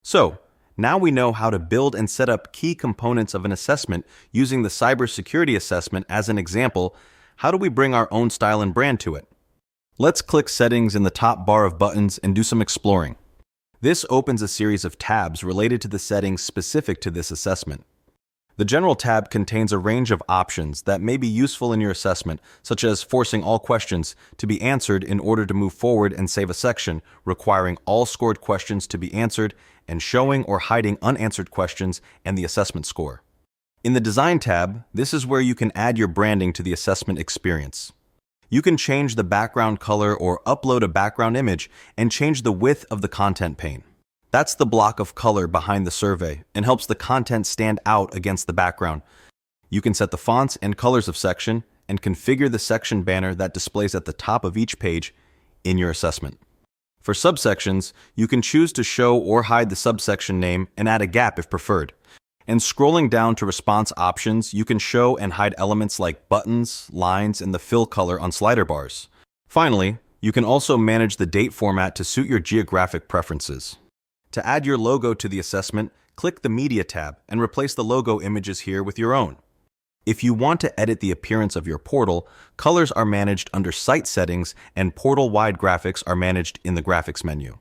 So, now we know how to build and set up key components of an assessment using the cybersecurity assessment as an example. How do we bring our own style and brand to it? Let's click Settings in the top bar of buttons and do some exploring. This opens a series of tabs related to the settings specific to this assessment. The General tab contains a range of options that may be useful in your assessment, such as forcing all questions to be answered in order to move forward and save a section, requiring all scored questions to be answered, and showing or hiding unanswered questions and the assessment score. In the Design tab, this is where you can add your branding to the assessment experience. You can change the background color or upload a background image and change the width of the content pane. That's the block of color behind the survey and helps the content stand out against the background. You can set the fonts and colors of section and configure the section banner that displays at the top of each page in your assessment. For subsections, you can choose to show or hide the subsection name and add a gap if preferred. And scrolling down to response options, you can show and hide elements like buttons, lines, and the fill color on slider bars. Finally, you can also manage the date format to suit your geographic preferences. To add your logo to the assessment, click the Media tab and replace the logo images here with your own. If you want to edit the appearance of your portal, colors are managed under Site Settings and portal-wide graphics are managed in the Graphics menu.